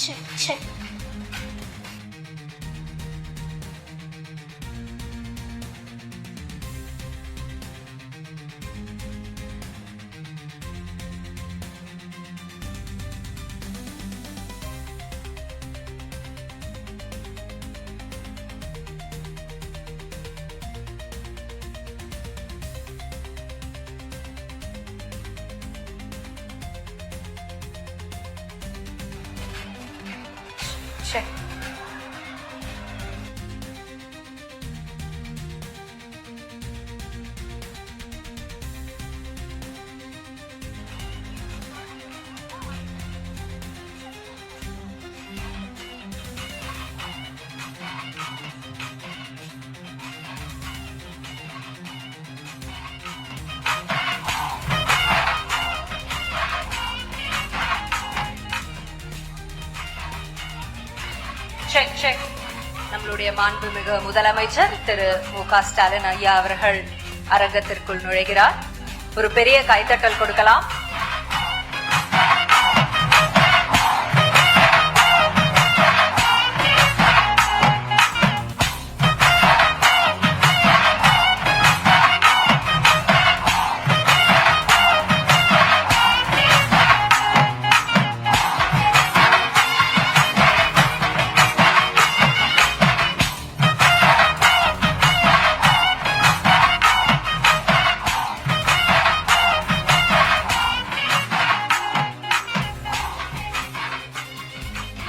check, check. Check. Check check. நம்மளுடைய மாண்புமிகு முதலமைச்சர் திரு மு.க. ஸ்டாலின் ஐயா அவர்கள் அரங்கத்திற்குள் நுழைகிறார். ஒரு பெரிய கைத்தட்டல் கொடுக்கலாம்.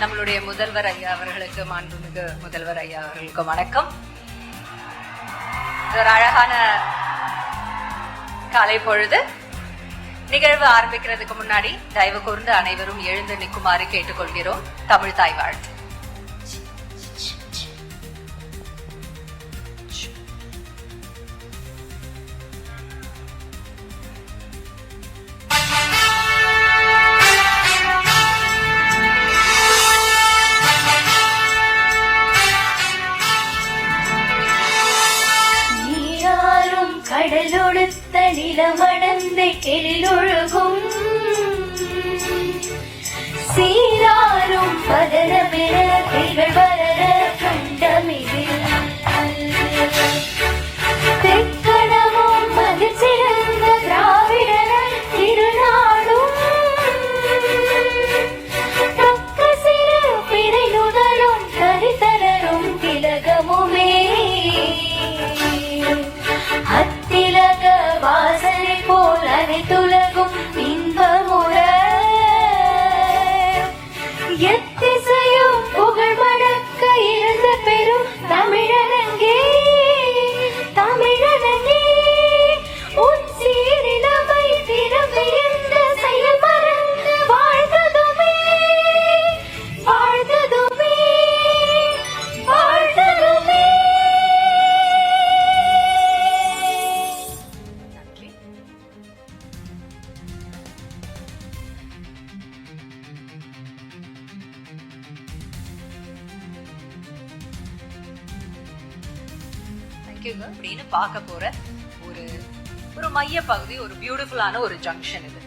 நம்மளுடைய முதல்வர் ஐயா அவர்களுக்கு, மாண்புமிகு முதல்வர் ஐயா அவர்களுக்கு வணக்கம். ஒரு அழகான காலை பொழுது. நிகழ்வு ஆரம்பிக்கிறதுக்கு முன்னாடி தயவு கூர்ந்து அனைவரும் எழுந்து நிற்குமாறு கேட்டுக்கொள்கிறோம். தமிழ் தாய் வாழ்த்து. கடலொடுத்த நிலமடந்த கெழிலொழுகும் சீராரும் பதர பெற கைகள் வளர கண்டமிதில் தெக்கணமும் மகிழ்ச்சிறந்த திராவிடர் திருநாடும் தக்க சிறு பிறை நுதலும் கரித்தலரும் திலகமுமே அத்திலக வாசனை போல் அனைத்துலகும் இன்பமுற எத்திசையும் புகழ் மடக்க இருந்த பெரும் தமிழனங்கே தமிழனங்கே உன் சீரிழமை திறமை என்ற செயல் மறந்து வாழ்ந்ததுமே வாழ்ந்ததுமே வாழ்ந்ததுமே. அப்படின்னு பார்க்க போற ஒரு மைய பகுதி, ஒரு பியூட்டிஃபுல்லான ஒரு ஜங்ஷன் இது.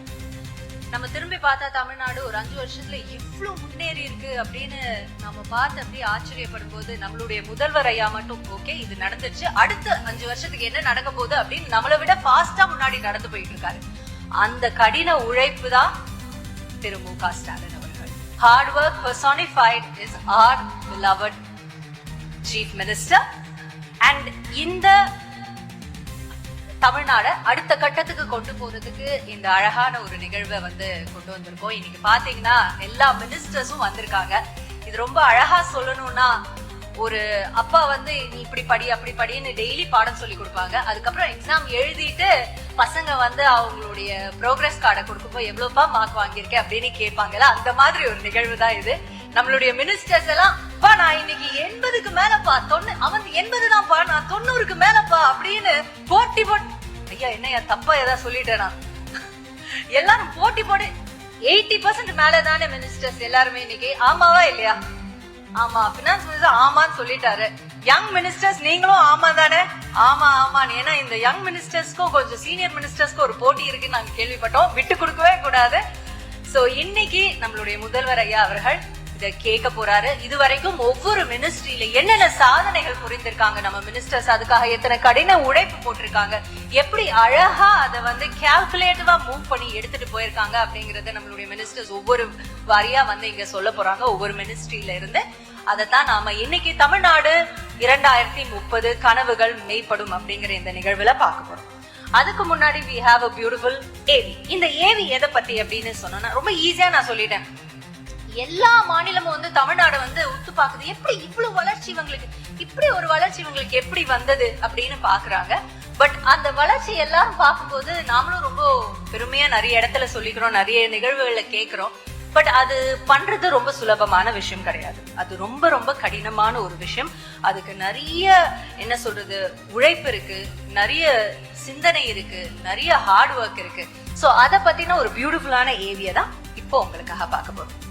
நம்ம திரும்பி பார்த்தா தமிழ்நாடு ஒரு 5 வருஷத்துல எவ்வளவு முன்னேறி இருக்கு அப்படின்னு நம்ம பார்த்து அப்படியே ஆச்சரியப்படும் போது, நம்மளுடைய முதல்வர் ஐயா மட்டும் ஓகே இது நடந்துருச்சு, அடுத்த 5 வருஷத்துக்கு என்ன நடக்க போகுது அப்படின்னு நம்மளை விட ஃபாஸ்டா முன்னாடி நடந்து போயிட்டு இருக்காரு. அந்த கடின உழைப்பு தான் திரு மு.க. ஸ்டாலின் அவர்கள். Hard work personified is our beloved chief minister. And இந்த தமிழ்நாடு அடுத்த கட்டத்துக்கு கொண்டு போறதுக்கு இந்த அழகான ஒரு நிகழ்வை கொண்டு வந்திருக்கோம். இன்னைக்கு பாத்தீங்கன்னா எல்லா மினிஸ்டர்ஸும் வந்திருக்காங்க. இது ரொம்ப அழகா சொல்லணும்னா, ஒரு அப்பா நீ இப்படி படி அப்படி படின்னு டெய்லி பாடம் சொல்லி கொடுப்பாங்க. அதுக்கப்புறம் எக்ஸாம் எழுதிட்டு பசங்க அவங்களுடைய ப்ரோக்ரஸ் கார்டை கொடுக்கும்போது எவ்வளவுப்பா மார்க் வாங்கியிருக்கேன் அப்படின்னு கேட்பாங்கல்ல, அந்த மாதிரி ஒரு நிகழ்வு தான் இது. நம்மளுடைய மினிஸ்டர்ஸ் எல்லாம் நான் இன்னைக்கு 80க்கு மேலப்பா, அவன் 80 தான்ப்பா, நான் 90க்கு மேலப்பா அப்படின்னு போட்டி போட்டு, ஐயா என்னையா தப்பா ஏதாவது சொல்லிட்டேனா, எல்லாரும் போட்டி போட்டு 80% மேலதானே மினிஸ்டர்ஸ் எல்லாருமே இன்னைக்கு. ஆமாவா இல்லையா? ஆமா. பினான்ஸ் மினிஸ்டர் ஆமான்னு சொல்லிட்டாரு. யங் மினிஸ்டர்ஸ் நீங்களும் ஆமா தானே? ஆமா ஆமான்னு. ஏன்னா இந்த யங் மினிஸ்டர்ஸ்க்கும் கொஞ்சம் சீனியர் மினிஸ்டர்ஸ்க்கும் ஒரு போட்டி இருக்குன்னு நாங்க கேள்விப்பட்டோம். விட்டு கொடுக்கவே கூடாது. சோ இன்னைக்கு நம்மளுடைய முதல்வர் ஐயா அவர்கள் இத கேட்க போறாரு. இதுவரைக்கும் ஒவ்வொரு மினிஸ்ட்ரியில என்னென்ன சாதனைகள் புரிந்திருக்காங்க நம்ம மினிஸ்டர்ஸ், அதுக்காக எத்தனை கடின உழைப்பு போட்டிருக்காங்க, எப்படி அழகா அதை வந்து கால்குலேட்டிவா மூவ் பண்ணி எடுத்துட்டு போயிருக்காங்க அப்படிங்கறத நம்மளுடைய மினிஸ்டர்ஸ் ஒவ்வொரு வாரியா வந்து இங்க சொல்ல போறாங்க ஒவ்வொரு மினிஸ்ட்ரியில இருந்து. அதைத்தான் நாம இன்னைக்கு தமிழ்நாடு 2030 கனவுகள் மெய்ப்படும் அப்படிங்கிற இந்த நிகழ்வுல பார்க்க போறோம். அதுக்கு முன்னாடி we have a beautiful AV. இந்த AV எதை பத்தி அப்படின்னு சொன்னா ரொம்ப ஈஸியா நான் சொல்லிட்டேன். எல்லா மாநிலமும் வந்து தமிழ்நாடு வந்து உத்து பாக்குது, எப்படி இவ்வளவு வளர்ச்சி இவங்களுக்கு, இப்படி ஒரு வளர்ச்சி இவங்களுக்கு எப்படி வந்தது அப்படின்னு பாக்குறாங்க. பட் அந்த வளர்ச்சி எல்லாரும் பார்க்கும்போது நாமளும் ரொம்ப பெருமையா நிறைய இடத்துல சொல்லிக்கிறோம், நிறைய நிகழ்வுகளை கேட்கிறோம். பட் அது பண்றது ரொம்ப சுலபமான விஷயம் கிடையாது. அது ரொம்ப ரொம்ப கடினமான ஒரு விஷயம். அதுக்கு நிறைய என்ன சொல்றது உழைப்பு இருக்கு, நிறைய சிந்தனை இருக்கு, நிறைய ஹார்ட் ஒர்க் இருக்கு. சோ அத பத்தின ஒரு பியூட்டிஃபுல்லான ஏவிய தான் இப்போ உங்களுக்காக பார்க்க போறோம்.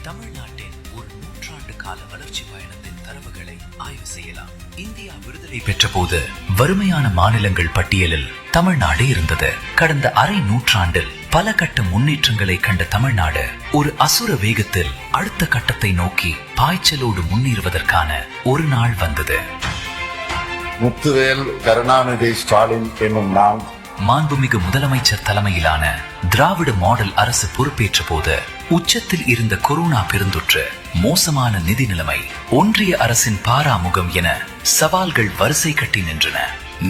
தமிழ்நாட்டின் ஒரு 100 ஆண்டு கால வளர்ச்சி பயணத்தின் தரவுகளை ஆய்வு செய்யலாம். இந்தியா விடுதலை பெற்ற போது வறுமையான மாநிலங்கள் பட்டியலில் தமிழ்நாடு இருந்தது. கடந்த அரை நூற்றாண்டில் பல கட்ட முன்னேற்றங்களை கண்ட தமிழ்நாடு ஒரு அசுர வேகத்தில் அடுத்த கட்டத்தை நோக்கி பாய்ச்சலோடு முன்னேறுவதற்கான ஒரு நாள் வந்தது. முத்துவேல் கருணாநிதி ஸ்டாலின் என்னும் நான் மாண்புமிகு முதலமைச்சர் தலைமையிலான திராவிட மாடல் அரசு பொறுப்பேற்ற போது உச்சத்தில் இருந்த கொரோனா பெருந்தொற்று, மோசமான நிதி நிலைமை, ஒன்றிய அரசின் பாராமுகம் என சவால்கள் வரிசை கட்டி நின்றன.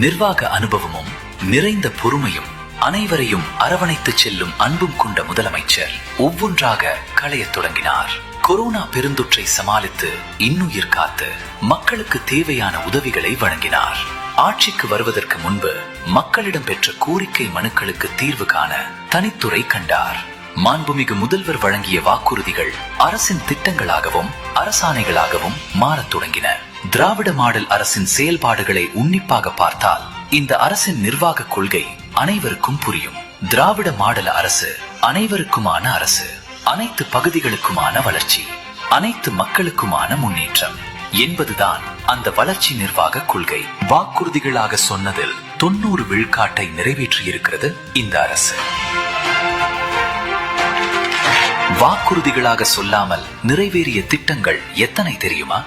நிர்வாக அனுபவமும் நிறைந்த பொறுமையும் அனைவரையும் அரவணைத்து செல்லும் அன்பும் கொண்ட முதலமைச்சர் ஒவ்வொன்றாக களையத் தொடங்கினார். கொரோனா பெருந்தொற்றை சமாளித்து இன்னுயிர் காத்து மக்களுக்கு தேவையான உதவிகளை வழங்கினார். ஆட்சிக்கு வருவதற்கு முன்பு மக்களிடம் பெற்ற கோரிக்கை மனுக்களுக்கு தீர்வு காண தனித்துறை கண்டார். மாண்புமிகு முதல்வர் வழங்கிய வாக்குறுதிகள் அரசின் திட்டங்களாகவும் அரசாணைகளாகவும் மாறத் தொடங்கின. திராவிட மாடல் அரசின் செயல்பாடுகளை உன்னிப்பாக பார்த்தால் இந்த அரசின் நிர்வாக கொள்கை அனைவருக்கும் புரியும். திராவிட மாடல் அரசு அனைவருக்குமான அரசு, அனைத்து பகுதிகளுக்குமான வளர்ச்சி, அனைத்து மக்களுக்குமான முன்னேற்றம் என்பதுதான் அந்த வளர்ச்சி நிர்வாக கொள்கை. வாக்குறுதிகளாக சொன்னதில் 90 விழுக்காட்டை நிறைவேற்றியிருக்கிறது இந்த அரசு. வாக்குறுதிகளாக சொல்லாமல் நிறைவேறிய திட்டங்கள் எத்தனை தெரியுமா?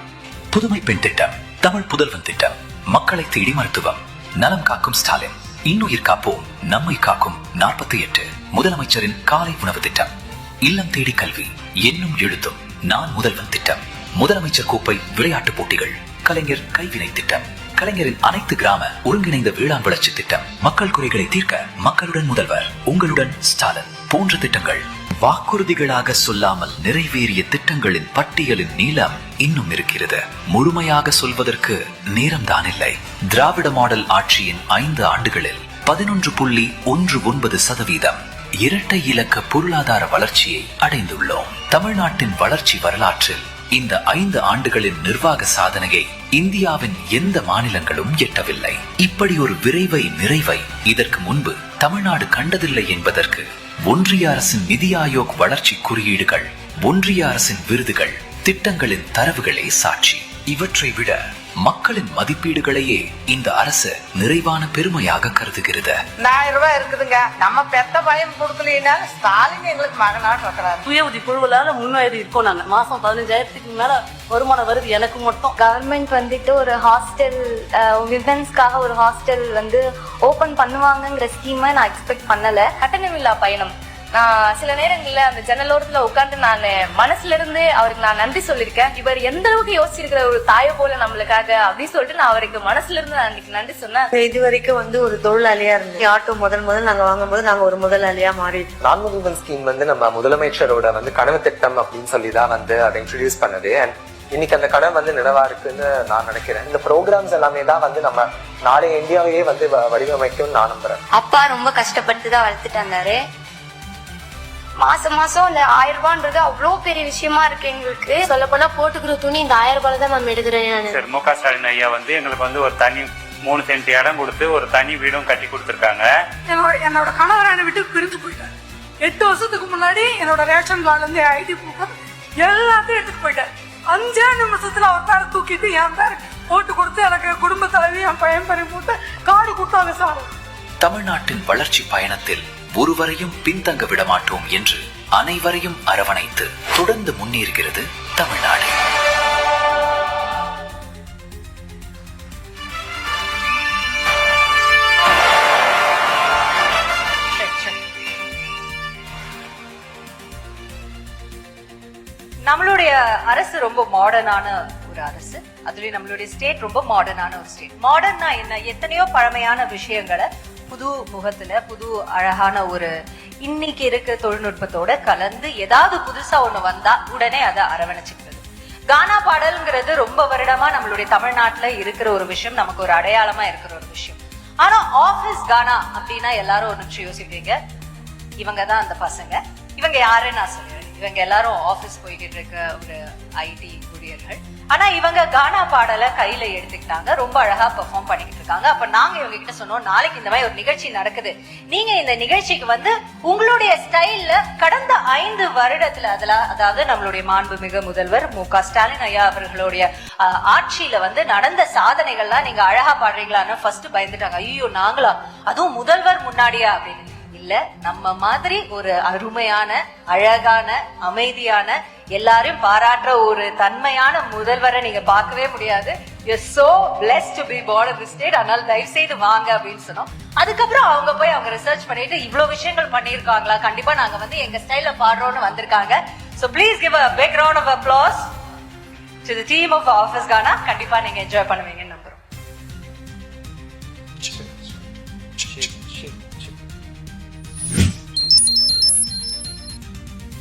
புதுமை பெண் திட்டம், தமிழ் புதல்வன் திட்டம், மக்களை தேடி மருத்துவம், நலம் காக்கும் ஸ்டாலின், இன்னுயிர் காப்போம் நம்மை காக்கும் 48, முதலமைச்சரின் காலை உணவு திட்டம், இல்லம் தேடி கல்வி, என்னும் எழுத்தும் நான் முதல்வன் திட்டம், முதலமைச்சர் கோப்பை விளையாட்டு போட்டிகள், கலைஞர் கைவினை திட்டம், கலைஞரின் அனைத்து கிராம ஒருங்கிணைந்த வேளாண் வளர்ச்சி திட்டம், மக்கள் குறைகளை தீர்க்க மக்களுடன் முதல்வர், உங்களுடன் ஸ்டாலின் போன்ற திட்டங்கள். வாக்குறுதிகளாக சொல்லாமல் நிறைவேறிய திட்டங்களின் பட்டியலின் நீளம் இன்னும் இருக்கிறது. முழுமையாக சொல்வதற்கு நேரம் தான் இல்லை. திராவிட மாடல் ஆட்சியின் 5 ஆண்டுகளில் 11.19% இரட்டை இலக்க பொருளாதார வளர்ச்சியை அடைந்துள்ளோம். தமிழ்நாட்டின் வளர்ச்சி வரலாற்றில் இந்த 5 ஆண்டுகளின் நிர்வாக சாதனையை இந்தியாவின் எந்த மாநிலங்களும் எட்டவில்லை. இப்படி ஒரு விரைவை நிறைவை இதற்கு முன்பு தமிழ்நாடு கண்டதில்லை என்பதற்கு ஒன்றிய அரசின் நிதி ஆயோக் வளர்ச்சி குறியீடுகள், ஒன்றிய அரசின் விருதுகள், திட்டங்களின் தரவுகளே சாட்சி. இவற்றை விட மக்களின் மதிப்பீடுகளையே இந்த அரசு நிறைவான பெருமையாக கருதுகிறது. 1000 ரூபாய் இருக்குதுங்க, நம்ம பெத்த பயம் கொடுக்கலன்னா ஸ்டாலின் எங்களுக்கு மகனாட்டு இருக்கிறாரு. சுய உதவி குழுவிலால முன்னேறி இருக்கோம். நாங்க மாசம் 15,000க்கு மேல வருமானம் வருது எனக்கு மட்டும். கவர்மெண்ட் வந்துட்டு ஒரு ஹாஸ்டல், விமென்ஸ்க்காக ஒரு ஹாஸ்டல் வந்து ஓபன் பண்ணுவாங்கங்கிற ஸ்கீமை நான் எக்ஸ்பெக்ட் பண்ணல. கட்டணமில்லா பயணம், நான் சில நேரங்கள்ல அந்த ஜன்னலோரத்துல உட்காந்து நான் மனசுல இருந்து அவருக்கு நான் நன்றி சொல்லியிருக்கேன். இவர் எந்த அளவுக்கு யோசிச்சிருக்கிற ஒரு தாயை போல நம்மளுக்காக அப்படின்னு சொல்லிட்டு நான் அவருக்கு மனசுல இருந்து நான் நன்றி சொன்னேன். இது வரைக்கும் வந்து ஒரு தொழிலாளியா இருந்தேன். ஆட்டோ முதல் நாங்க வாங்கும்போது நாங்க ஒரு முதலாளியா மாறிட்டோம். நான் முதல்வன் ஸ்கீம் வந்து நம்ம முதலமைச்சரோட வந்து கனவு திட்டம் அப்படின்னு சொல்லிதான் வந்து அதை இன்ட்ரடியூஸ் பண்ணது. அண்ட் இன்னைக்கு அந்த கனவு வந்து நிலவா இருக்குன்னு நான் நினைக்கிறேன். இந்த ப்ரோக்ராம்ஸ் எல்லாமே தான் வந்து நம்ம நாளைய இந்தியாவையே வந்து வடிவமைக்கும்னு நான் நம்புறேன். அப்பா ரொம்ப கஷ்டப்பட்டு தான் வளர்த்துட்டு வந்தாரு. மாசம் இந்த 1000 ரூபான்றது அவ்வளவு பெரிய விஷயமா இருக்கு எங்களுக்கு. சொல்ல போனா போட்டுக்கிற துணி இந்த 1000 ரூபாய் தான் நம்ம எடுக்கிறேன். மு.க. ஸ்டாலின் ஐயா வந்து எங்களுக்கு வந்து ஒரு தனி 3 சென்ட் இடம் கொடுத்து ஒரு தனி வீடும் கட்டி கொடுத்துருக்காங்க. என்னோட கணவர் என்னை விட்டு பிரிஞ்சு போயிட்டார். 8 வருஷத்துக்கு முன்னாடி என்னோட ரேஷன் கார்டுல இருந்து ஐடி ப்ரூஃப் எல்லாத்தையும் எடுத்துட்டு போயிட்டார். 5 நிமிஷத்துல அவர் பேரை தூக்கிட்டு என் பேரை போட்டு கொடுத்து எனக்கு குடும்ப தலைவி என் பையன் பறி போட்டு காடு கொடுத்தாங்க சார். தமிழ்நாட்டின் வளர்ச்சி பயணத்தில் ஒருவரையும் பின்தங்க விட மாட்டோம் என்று அனைவரையும் அரவணைத்து தொடர்ந்து முன்னேறுகிறது தமிழ்நாடு. நம்மளுடைய அரசு ரொம்ப மாடர்னான ஒரு அரசு, அதுலயும் நம்மளுடைய ஸ்டேட் ரொம்ப மாடர்னான ஒரு ஸ்டேட். மாடர்னா என்ன? எத்தனையோ பழமையான விஷயங்களை புது முகத்துல புது அழகான ஒரு இன்னைக்கு இருக்க தொழில்நுட்பத்தோட கலந்து ஏதாவது புதுசா ஒண்ணு வந்தா உடனே அதை அரவணைச்சுக்கிறது. கானா பாடல்ங்கிறது ரொம்ப வருடமா நம்மளுடைய தமிழ்நாட்டுல இருக்கிற ஒரு விஷயம், நமக்கு ஒரு அடையாளமா இருக்கிற ஒரு விஷயம். ஆனா ஆபீஸ் கானா அப்படின்னா எல்லாரும் ஒரு நிமிஷம் யோசிப்பீங்க, இவங்கதான் அந்த பசங்க. இவங்க யாருன்னு நான் சொல்றேன். இவங்க எல்லாரும் ஆபீஸ் போய்கிட்டு இருக்க ஒரு ஐடி ஊழியர்கள். ஆனா இவங்க கானா பாடலை கையில எடுத்துக்கிட்டாங்க, ரொம்ப அழகா பெர்ஃபார்ம் பண்ணிக்கிட்டு இருக்காங்க. அப்ப நாங்க இவங்க கிட்ட சொன்னோம், நாளைக்கு இந்த மாதிரி ஒரு நிகழ்ச்சி நடக்குது, நீங்க இந்த நிகழ்ச்சிக்கு வந்து உங்களுடைய ஸ்டைல்ல கடந்த 5 வருடத்துல அதாவது நம்மளுடைய மாண்புமிகு முதல்வர் மு.க. ஸ்டாலின் ஐயா அவர்களுடைய ஆட்சியில வந்து நடந்த சாதனைகள்லாம் நீங்க அழகா பாடுறீங்களான்னு ஃபர்ஸ்ட் பயந்துட்டாங்க. ஐயோ நாங்களா, அதுவும் முதல்வர் முன்னாடியா அப்படின்னு. இல்ல, நம்ம மாதிரி ஒரு அருமையான அழகான அமைதியான எல்லாரையும் பாராட்டுற ஒரு தன்மையான முதல்வரை நீங்க பார்க்கவே முடியாது. You're so blessed to be born in this state. அதனால தயவு செய்து வாங்க அப்படின்னு சொன்னோம். அதுக்கப்புறம் அவங்க போய் அவங்க ரிசர்ச் பண்ணிட்டு இவ்வளவு விஷயங்கள் பண்ணிருக்காங்களா, கண்டிப்பா நாங்க வந்து எங்க ஸ்டைல்ல பாடுறோம்னு வந்திருக்காங்க. So please give a big round of applause to the team of Office Ghana. கண்டிப்பா நீங்க என்ஜாய் பண்ணுவீங்க.